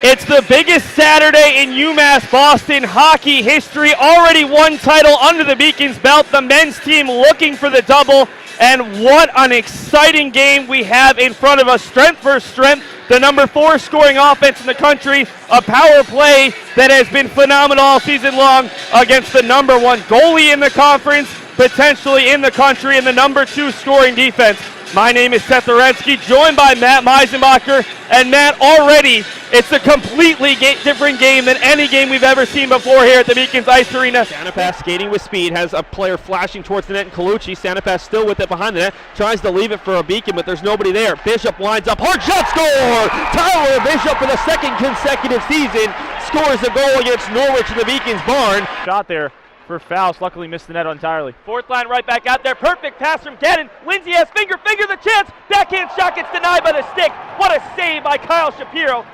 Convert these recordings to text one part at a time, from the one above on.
It's the biggest Saturday in UMass Boston hockey history. Already one title under the Beacons' belt. The men's team looking for the double. And what an exciting game we have in front of us. Strength versus strength. The number 4 scoring offense in the country. A power play that has been phenomenal all season long against the number 1 goalie in the conference, potentially in the country, and the number 2 scoring defense. My name is Seth Orensky, joined by Matt Meisenbacher. And Matt, already it's a completely different game than any game we've ever seen before here at the Beacons Ice Arena. Stanipas skating with speed, has a player flashing towards the net in Colucci. Stanipas still with it behind the net, tries to leave it for a Beacon, but there's nobody there. Bishop lines up, hard shot, score! Tyler Bishop for the second consecutive season scores a goal against Norwich in the Beacons barn. Shot there for Faust, luckily missed the net entirely. Fourth line right back out there, perfect pass from Gannon. Lindsay has finger the chance, backhand shot gets denied by the stick. What a save by Kyle Shapiro.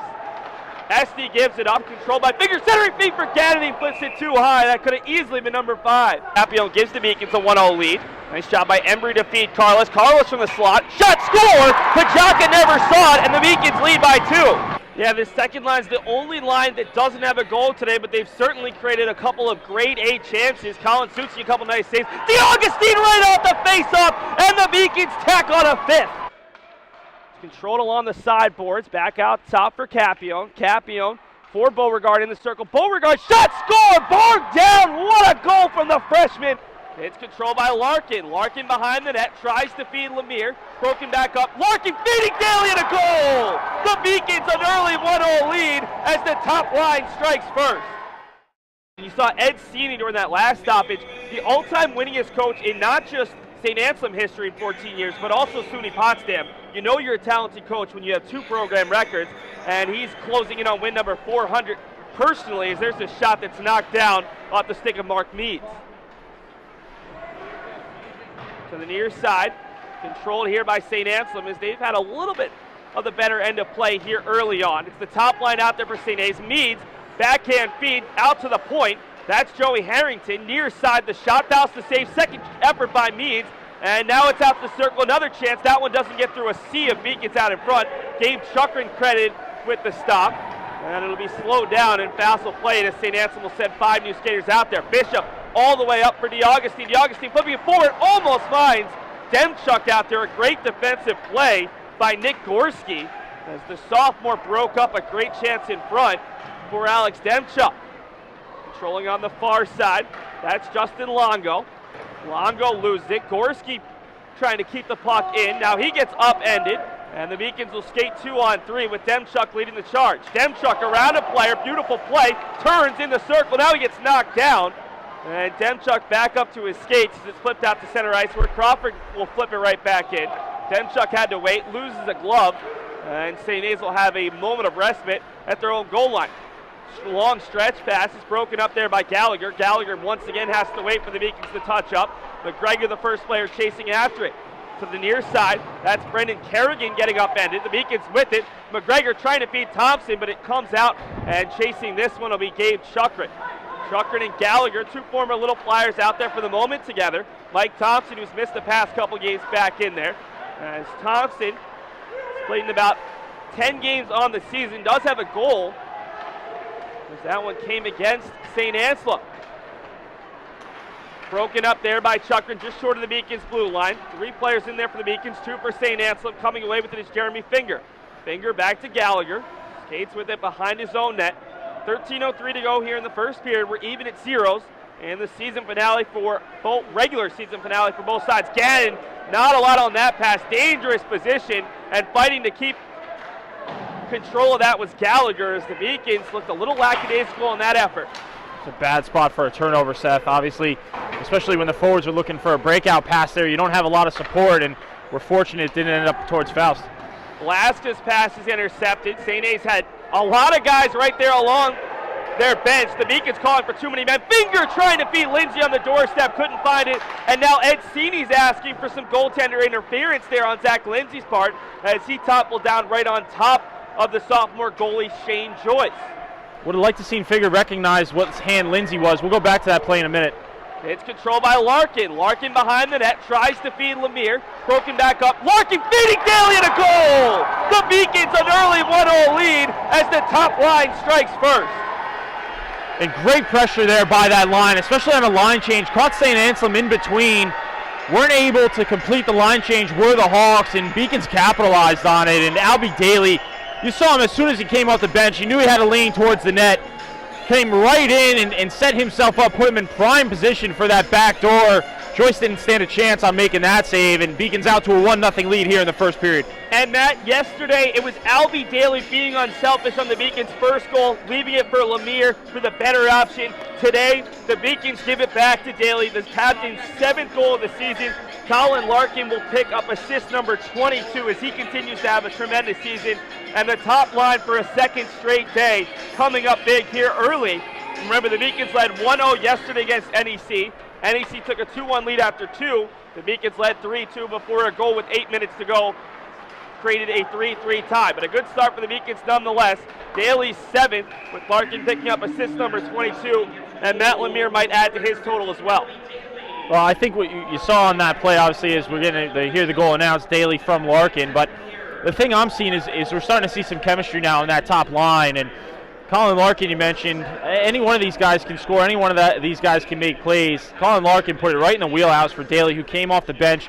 SD gives it up, controlled by Finger, centering feet for Gannon. He flips it too high. That could have easily been number 5. Appion gives the Beacons a 1-0 lead. Nice job by Embry to feed Carlos. Carlos from the slot, shot, score! Pajaka never saw it, and the Beacons lead by 2. Yeah, this second line's the only line that doesn't have a goal today, but they've certainly created a couple of grade A chances. Colin Succi, a couple nice saves. DeAugustine right off the face-off, and the Beacons tack on a 5th. Controlled along the sideboards, back out top for Capion. Capion for Beauregard in the circle. Beauregard, shot, score, bar down. What a goal from the freshman. It's controlled by Larkin. Larkin behind the net, tries to feed Lemire. Broken back up. Larkin feeding Daly and a goal. The Beacons an early 1-0 lead as the top line strikes first. You saw Ed Sini during that last stoppage, the all-time winningest coach in not just St. Anselm history in 14 years, but also SUNY Potsdam. You know you're a talented coach when you have 2 program records, and he's closing in on win number 400 personally, as there's a shot that's knocked down off the stick of Mark Meads. To the near side, controlled here by St. Anselm, as they've had a little bit of the better end of play here early on. It's the top line out there for St. A's. Meads, backhand feed out to the point. That's Joey Harrington. Near side, the shot bounce to save. Second effort by Meads. And now it's out the circle. Another chance. That one doesn't get through a sea of Beacons out in front. Gabe Chukrin credited with the stop. And it'll be slowed down and fast will play as St. Anselm will send 5 new skaters out there. Bishop all the way up for DeAugustine. DeAugustine flipping it forward. Almost finds Demchuk out there. A great defensive play by Nick Gorski as the sophomore broke up a great chance in front for Alex Demchuk. Controlling on the far side, that's Justin Longo. Longo loses it. Gorski trying to keep the puck in. Now he gets upended, and the Beacons will skate 2-on-3 with Demchuk leading the charge. Demchuk around a player, beautiful play, turns in the circle. Now he gets knocked down, and Demchuk back up to his skates as it's flipped out to center ice where Crawford will flip it right back in. Demchuk had to wait, loses a glove, and St. A's will have a moment of respite at their own goal line. Long stretch pass is broken up there by Gallagher. Gallagher once again has to wait for the Beacons to touch up. McGregor, the first player, chasing after it. To the near side, that's Brendan Kerrigan getting upended. The Beacons with it. McGregor trying to feed Thompson, but it comes out, and chasing this one will be Gabe Chukrin. Chukrin and Gallagher, 2 former Little Flyers out there for the moment together. Mike Thompson, who's missed the past couple games, back in there. As Thompson, played in about 10 games on the season, does have a goal. That one came against St. Anselm. Broken up there by Chukrin, just short of the Beacons' blue line. 3 players in there for the Beacons, 2 for St. Anselm. Coming away with it is Jeremy Finger. Finger back to Gallagher. Skates with it behind his own net. 13:03 to go here in the first period. We're even at zeros. And the season finale for both, regular season finale for both sides. Gannon, not a lot on that pass. Dangerous position, and fighting to keep control of that was Gallagher, as the Beacons looked a little lackadaisical in that effort. It's a bad spot for a turnover, Seth. Obviously, especially when the forwards are looking for a breakout pass there, you don't have a lot of support, and we're fortunate it didn't end up towards Faust. Alaska's pass is intercepted. St. A's had a lot of guys right there along their bench. The Beacons calling for too many men. Finger trying to feed Lindsay on the doorstep, couldn't find it. And now Ed Sini's asking for some goaltender interference there on Zach Lindsay's part, as he toppled down right on top of the sophomore goalie Shane Joyce. Would have liked to seen Figure recognize what hand Lindsay was. We'll go back to that play in a minute. It's controlled by Larkin. Larkin behind the net, tries to feed Lemire. Broken back up. Larkin feeding Daly and a goal! The Beacons an early 1-0 lead as the top line strikes first. And great pressure there by that line, especially on a line change. Caught St. Anselm in between. Weren't able to complete the line change, were the Hawks, and Beacons capitalized on it. And Albie Daly, you saw him as soon as he came off the bench. He knew he had to lean towards the net. Came right in and set himself up, put him in prime position for that back door. Joyce didn't stand a chance on making that save, and Beacons out to a 1-0 lead here in the first period. And Matt, yesterday it was Albie Daly being unselfish on the Beacons' first goal, leaving it for Lemire for the better option. Today, the Beacons give it back to Daly, the captain's 7th goal of the season. Colin Larkin will pick up assist number 22 as he continues to have a tremendous season. And the top line for a second straight day coming up big here early. Remember, the Beacons led 1-0 yesterday against NEC. NEC took a 2-1 lead after 2. The Beacons led 3-2 before a goal with 8 minutes to go created a 3-3 tie. But a good start for the Beacons nonetheless. Daly's 7th, with Larkin picking up assist number 22, and Matt Lemire might add to his total as well. Well, I think what you saw on that play, obviously, is we're getting to hear the goal announced, Daly from Larkin. But the thing I'm seeing is we're starting to see some chemistry now in that top line. And Colin Larkin, you mentioned, any one of these guys can score. Any one of these guys can make plays. Colin Larkin put it right in the wheelhouse for Daly, who came off the bench.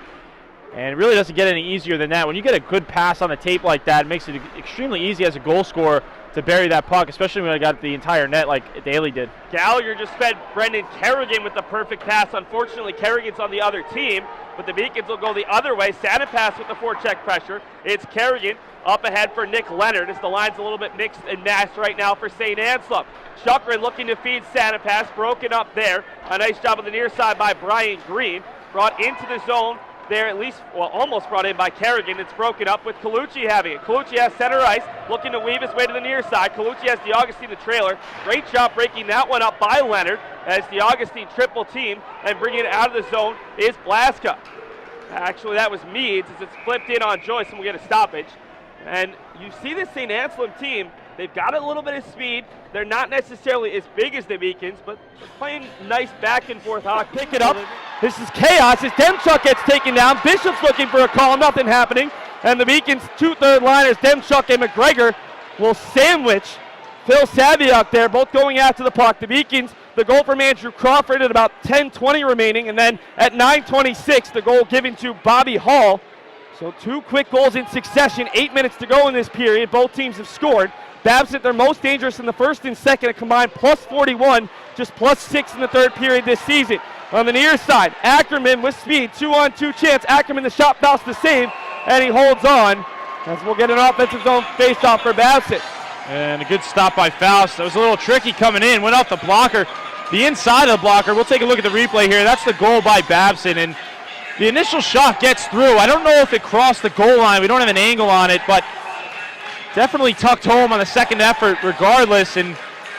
And it really doesn't get any easier than that. When you get a good pass on the tape like that, it makes it extremely easy as a goal scorer to bury that puck, especially when I got the entire net like Daly did. Gallagher just fed Brendan Kerrigan with the perfect pass. Unfortunately, Kerrigan's on the other team, but the Beacons will go the other way. Santa pass with the forecheck pressure. It's Kerrigan up ahead for Nick Leonard as the line's a little bit mixed and matched right now for St. Anselm. Chukrin looking to feed Santa pass, broken up there. A nice job on the near side by Brian Green. Brought into the zone there, at least, well, almost brought in by Kerrigan. It's broken up with Colucci having it. Colucci has center ice, looking to weave his way to the near side. Colucci has DeAugustine the trailer. Great job breaking that one up by Leonard as DeAugustine triple team, and bringing it out of the zone is Blaska. Actually, that was Meads as it's flipped in on Joyce, and we'll get a stoppage. And you see this St. Anselm team, they've got a little bit of speed. They're not necessarily as big as the Beacons, but they're playing nice back and forth hockey. Pick it up. This is chaos as Demchuk gets taken down. Bishop's looking for a call, nothing happening. And the Beacons' 2/3 liners, Demchuk and McGregor, will sandwich Phil Saviuk there, both going after the puck. The Beacons, the goal from Andrew Crawford at about 10:20 remaining, and then at 9:26, the goal given to Bobby Hall. So 2 quick goals in succession, 8 minutes to go in this period. Both teams have scored. Babson, they're most dangerous in the first and second, a combined plus 41, just plus 6 in the third period this season. On the near side, Ackerman with speed, 2-on-2 chance. Ackerman, the shot bounce to save, and he holds on as we'll get an offensive zone face-off for Babson. And a good stop by Faust. That was a little tricky coming in, went off the blocker. The inside of the blocker, we'll take a look at the replay here. That's the goal by Babson, and the initial shot gets through. I don't know if it crossed the goal line. We don't have an angle on it, but definitely tucked home on the second effort regardless, and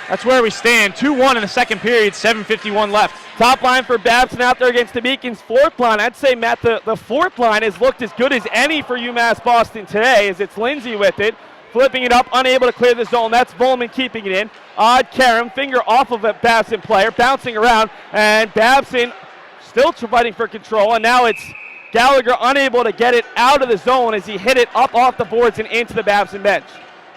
that's where we stand. 2-1 in the second period, 7:51 left. Top line for Babson out there against the Beacons' fourth line. I'd say, Matt, the fourth line has looked as good as any for UMass Boston today, as it's Lindsay with it. Flipping it up, unable to clear the zone. That's Volman keeping it in. Odd Karam, finger off of a Babson player, bouncing around, and Babson still fighting for control, and now it's Gallagher unable to get it out of the zone as he hit it up off the boards and into the Babson bench.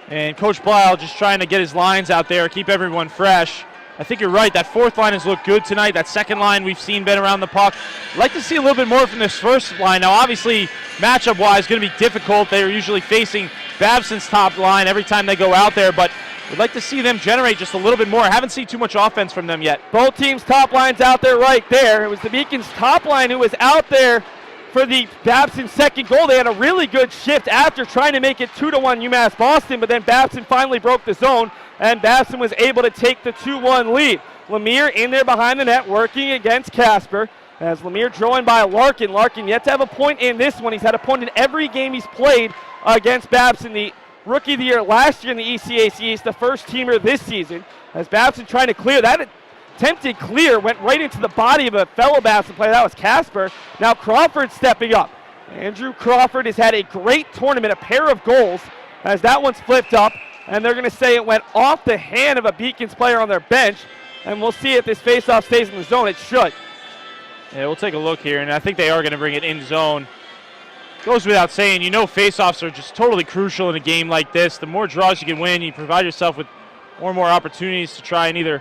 And Coach Blau just trying to get his lines out there, keep everyone fresh. I think you're right. That fourth line has looked good tonight. That second line we've seen been around the puck. I'd like to see a little bit more from this first line. Now, obviously, matchup-wise, going to be difficult. They're usually facing Babson's top line every time they go out there, but we'd like to see them generate just a little bit more. I haven't seen too much offense from them yet. Both teams' top lines out there right there. It was the Beacons' top line who was out there for the Babson second goal. They had a really good shift after trying to make it 2-1 UMass Boston, but then Babson finally broke the zone, and Babson was able to take the 2-1 lead. Lemire in there behind the net, working against Casper, as Lemire drawn by Larkin. Larkin yet to have a point in this one. He's had a point in every game he's played against Babson. The Rookie of the Year last year in the ECAC East, the first teamer this season, as Babson trying to clear that. Attempted clear, went right into the body of a fellow Babson player. That was Casper. Now Crawford stepping up. Andrew Crawford has had a great tournament, a pair of goals, as that one's flipped up, and they're going to say it went off the hand of a Beacons player on their bench, and we'll see if this faceoff stays in the zone. It should. Yeah, we'll take a look here, and I think they are going to bring it in zone. Goes without saying, you know face-offs are just totally crucial in a game like this. The more draws you can win, you provide yourself with more and more opportunities to try and either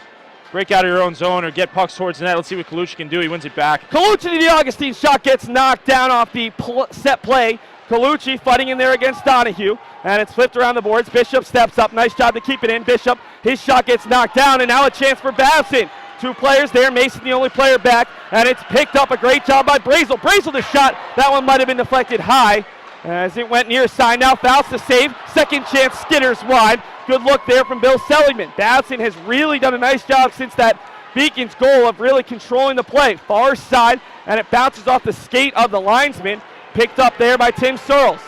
break out of your own zone or get pucks towards the net. Let's see what Colucci can do. He wins it back. Colucci to the Augustine shot gets knocked down off the set play. Colucci fighting in there against Donahue, and it's flipped around the boards. Bishop steps up. Nice job to keep it in. Bishop, his shot gets knocked down, and now a chance for Babson. 2 players there. Mason the only player back, and it's picked up. A great job by Brazel. Brazel the shot. That one might have been deflected high as it went near side. Now Faust to save. Second chance, Skitters wide. Good look there from Bill Seligman. Babson has really done a nice job since that Beacon's goal of really controlling the play. Far side, and it bounces off the skate of the linesman. Picked up there by Tim Searles.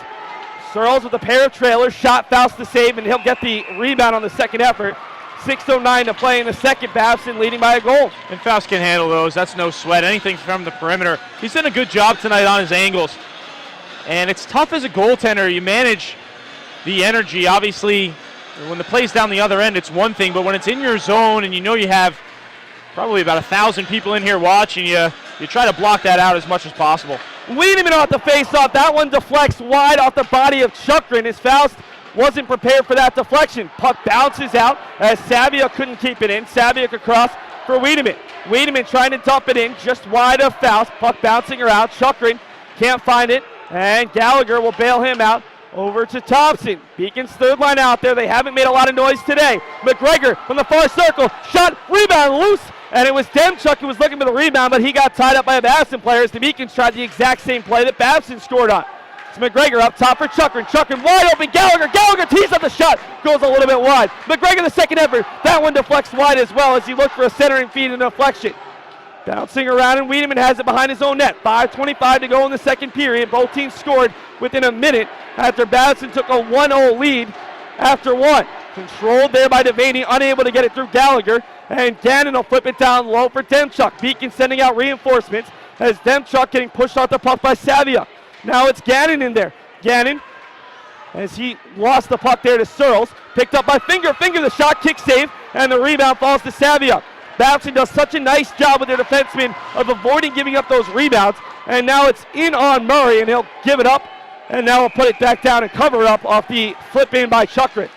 Searles with a pair of trailers. Shot Faust to save, and he'll get the rebound on the second effort. 6:09 to play in the second. Babson leading by a goal. And Faust can handle those. That's no sweat. Anything from the perimeter. He's done a good job tonight on his angles. And it's tough as a goaltender. You manage the energy. Obviously, when the play's down the other end, it's one thing. But when it's in your zone and you know you have probably about 1,000 people in here watching you, you try to block that out as much as possible. Wiedemann off the face-off. That one deflects wide off the body of Chukrin as Faust wasn't prepared for that deflection. Puck bounces out as Savia couldn't keep it in. Savia across for Wiedemann. Wiedemann trying to dump it in just wide of Faust. Puck bouncing around. Chukrin can't find it, and Gallagher will bail him out. Over to Thompson. Beacon's third line out there. They haven't made a lot of noise today. McGregor from the far circle. Shot, rebound, loose. And it was Demchuk who was looking for the rebound, but he got tied up by a Babson player as the Beacons tried the exact same play that Babson scored on. It's McGregor up top for Chukrin. Chukrin wide open. Gallagher. Gallagher tees up the shot. Goes a little bit wide. McGregor the second effort. That one deflects wide as well as he looked for a centering feed and a deflection. Bouncing around, and Wiedemann has it behind his own net. 5:25 to go in the second period. Both teams scored within a minute after Babson took a 1-0 lead after one. Controlled there by Devaney, unable to get it through Gallagher. And Gannon will flip it down low for Demchuk. Beacon sending out reinforcements as Demchuk getting pushed off the puck by Savia. Now it's Gannon in there. Gannon, as he lost the puck there to Searles, picked up by Finger. Finger the shot, kick save, and the rebound falls to Savia. Babson does such a nice job with their defensemen of avoiding giving up those rebounds. And now it's in on Murray, and he'll give it up. And now we'll put it back down and cover it up off the flip in by Chukrin.